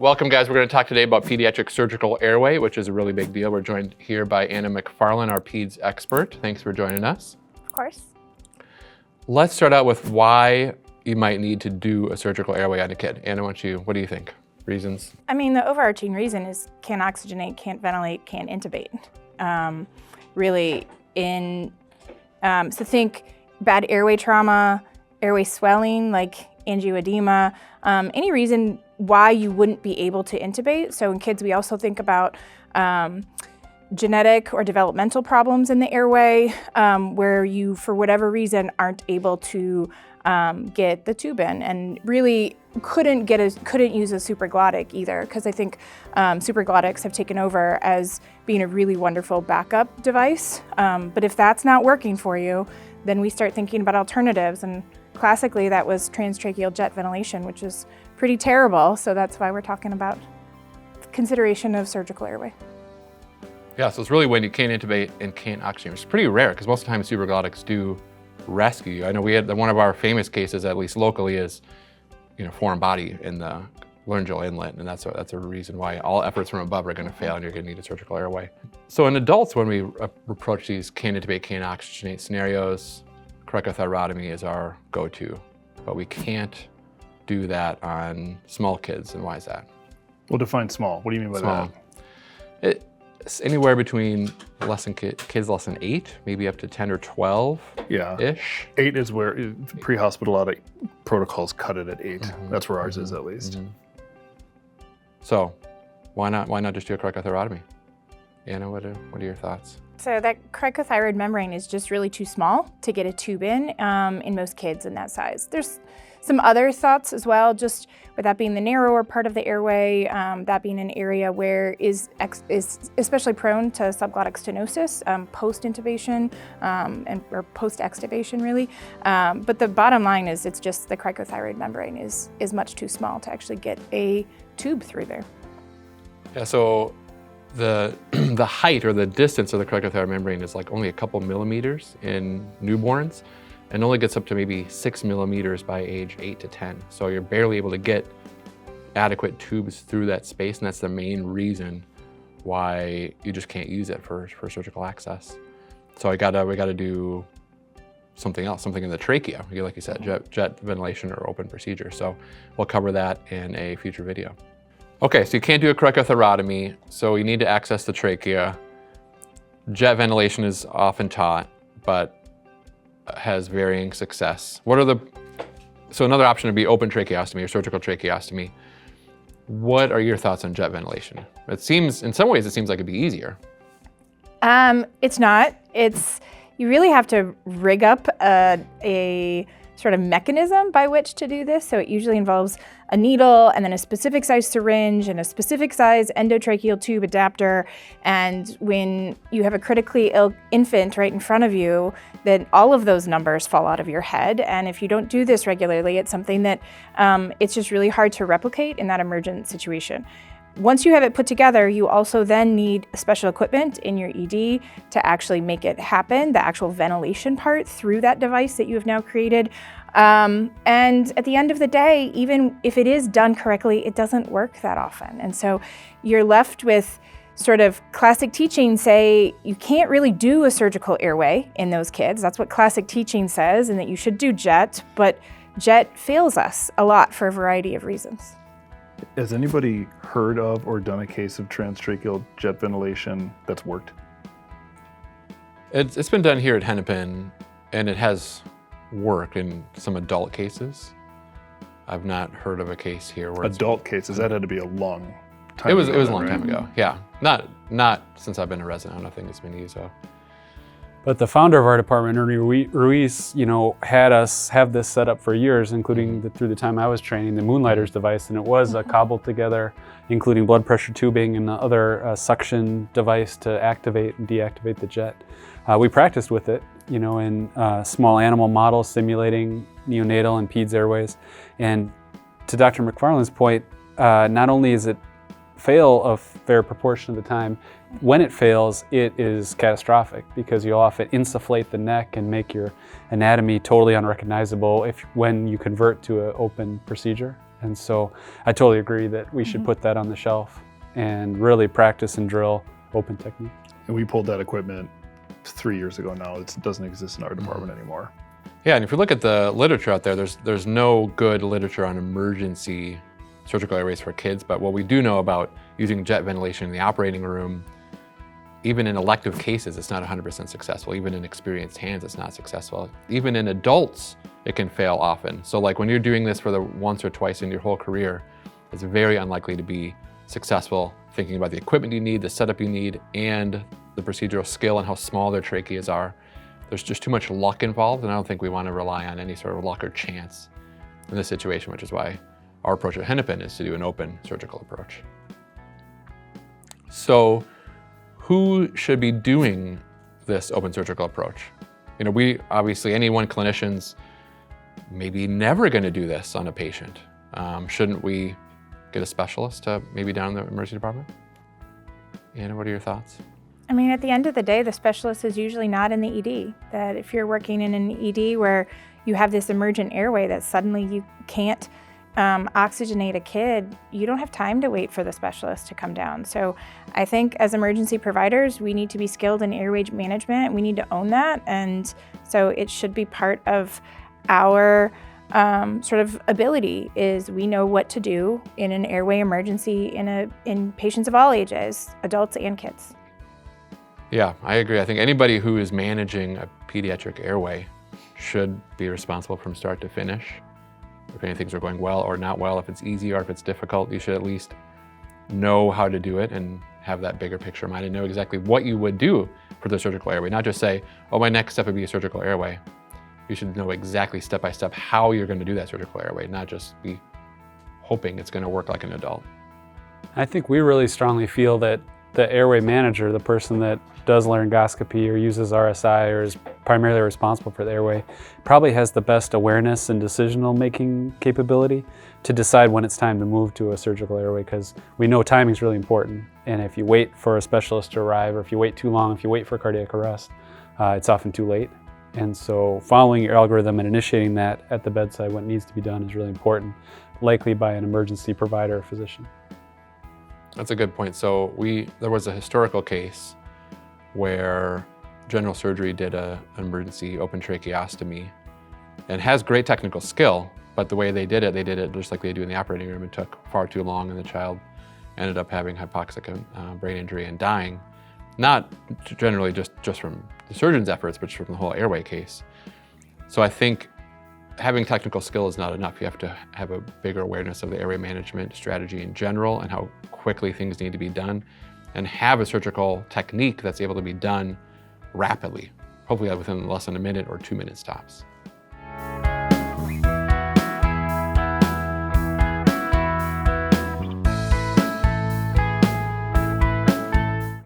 Welcome, guys. We're going to talk today about pediatric surgical airway, which is a really big deal. We're joined here by Anna McFarland, our peds expert. Thanks for joining us. Of course. Let's start out with why you might need to do a surgical airway on a kid. Anna, what do you think? Reasons? I mean, the overarching reason is can't oxygenate, can't ventilate, can't intubate. So think bad airway trauma, airway swelling like angioedema, any reason why you wouldn't be able to intubate. So in kids, we also think about genetic or developmental problems in the airway where you, for whatever reason, aren't able to get the tube in, and really couldn't use a supraglottic either, because I think supraglottics have taken over as being a really wonderful backup device. But if that's not working for you, then we start thinking about alternatives, and classically that was transtracheal jet ventilation, which is pretty terrible. So that's why we're talking about consideration of surgical airway. Yeah, so it's really when you can't intubate and can't oxygenate. It's pretty rare because most of the time supraglottics do rescue you. I know we had one of our famous cases, at least locally, is foreign body in the laryngeal inlet, and that's a reason why all efforts from above are going to fail and you're going to need a surgical airway. So in adults, when we approach these can't intubate, can't oxygenate scenarios, cricothyrotomy is our go-to, but we can't do that on small kids. And why is that? Well, define small. What do you mean by small? that? It's anywhere between kids less than 8, maybe up to 10 or 12 ish. 8 is where pre-hospitalotic protocols cut it at 8. Mm-hmm. That's where ours is, at least. Mm-hmm. So why not just do a cricothyrotomy? Anna, what are your thoughts? So that cricothyroid membrane is just really too small to get a tube in most kids in that size. There's some other thoughts as well, just with that being the narrower part of the airway, that being an area where is especially prone to subglottic stenosis post-intubation or post-extubation, really. But the bottom line is it's just the cricothyroid membrane is much too small to actually get a tube through there. Yeah, so the height or the distance of the cricothyroid membrane is like only a couple millimeters in newborns, and only gets up to maybe 6 millimeters by age 8 to 10. So you're barely able to get adequate tubes through that space, and that's the main reason why you just can't use it for surgical access. So we gotta do something else, something in the trachea, like you said, jet ventilation or open procedure. So we'll cover that in a future video. Okay, so you can't do a cricothyrotomy, so you need to access the trachea. Jet ventilation is often taught, but has varying success. So another option would be open tracheostomy or surgical tracheostomy. What are your thoughts on jet ventilation? In some ways, it seems like it'd be easier. It's not. You really have to rig up a sort of mechanism by which to do this. So it usually involves a needle and then a specific size syringe and a specific size endotracheal tube adapter. And when you have a critically ill infant right in front of you, then all of those numbers fall out of your head. And if you don't do this regularly, it's something that it's just really hard to replicate in that emergent situation. Once you have it put together, you also then need special equipment in your ED to actually make it happen, the actual ventilation part through that device that you have now created. And at the end of the day, even if it is done correctly, it doesn't work that often. And so you're left with sort of classic teaching say you can't really do a surgical airway in those kids. That's what classic teaching says, and that you should do jet, but jet fails us a lot for a variety of reasons. Has anybody heard of or done a case of transtracheal jet ventilation that's worked? It's been done here at Hennepin, and it has worked in some adult cases. I've not heard of a case here where adult cases. That had to be a long time. It was ago, a long right? time ago. Yeah, not since I've been a resident. I don't think it's been used. So. But the founder of our department, Ernie Ruiz, had us have this set up for years, including through the time I was training, the Moonlighters device, and it was a cobbled together, including blood pressure tubing and the other suction device to activate and deactivate the jet. We practiced with it, in small animal models simulating neonatal and peds airways. And to Dr. McFarland's point, not only is it fail a fair proportion of the time. When it fails, it is catastrophic because you'll often insufflate the neck and make your anatomy totally unrecognizable when you convert to an open procedure. And so I totally agree that we should put that on the shelf and really practice and drill open technique. And we pulled that equipment 3 years ago now. It doesn't exist in our department anymore. Yeah, and if you look at the literature out there, there's no good literature on emergency surgical airways for kids, but what we do know about using jet ventilation in the operating room, even in elective cases, it's not 100% successful. Even in experienced hands, it's not successful. Even in adults, it can fail often. So like when you're doing this for the once or twice in your whole career, it's very unlikely to be successful, thinking about the equipment you need, the setup you need, and the procedural skill and how small their tracheas are. There's just too much luck involved, and I don't think we want to rely on any sort of luck or chance in this situation, which is why our approach at Hennepin is to do an open surgical approach. So who should be doing this open surgical approach? We obviously, any one clinician's maybe never going to do this on a patient. Shouldn't we get a specialist to maybe down in the emergency department? Anna, what are your thoughts? I mean, at the end of the day, the specialist is usually not in the ED. That if you're working in an ED where you have this emergent airway that suddenly you can't oxygenate a kid, you don't have time to wait for the specialist to come down. So I think as emergency providers, we need to be skilled in airway management. We need to own that. And so it should be part of our sort of ability is we know what to do in an airway emergency in patients of all ages, adults and kids. Yeah, I agree. I think anybody who is managing a pediatric airway should be responsible from start to finish. If any things are going well or not well, if it's easy or if it's difficult, you should at least know how to do it and have that bigger picture in mind and know exactly what you would do for the surgical airway. Not just say, oh, my next step would be a surgical airway. You should know exactly step by step how you're going to do that surgical airway, not just be hoping it's going to work like an adult. I think we really strongly feel that the airway manager, the person that does laryngoscopy or uses RSI or is primarily responsible for the airway, probably has the best awareness and decisional making capability to decide when it's time to move to a surgical airway, because we know timing is really important. And if you wait for a specialist to arrive, or if you wait too long, if you wait for cardiac arrest, it's often too late. And so following your algorithm and initiating that at the bedside when it needs to be done is really important, likely by an emergency provider or physician. That's a good point. So there was a historical case where general surgery did an emergency open tracheostomy and has great technical skill, but the way they did it just like they do in the operating room. It took far too long and the child ended up having hypoxic brain injury and dying. Not generally just from the surgeon's efforts, but from the whole airway case. So I think having technical skill is not enough. You have to have a bigger awareness of the airway management strategy in general and how quickly things need to be done, and have a surgical technique that's able to be done rapidly, hopefully within less than a minute or 2 minutes tops.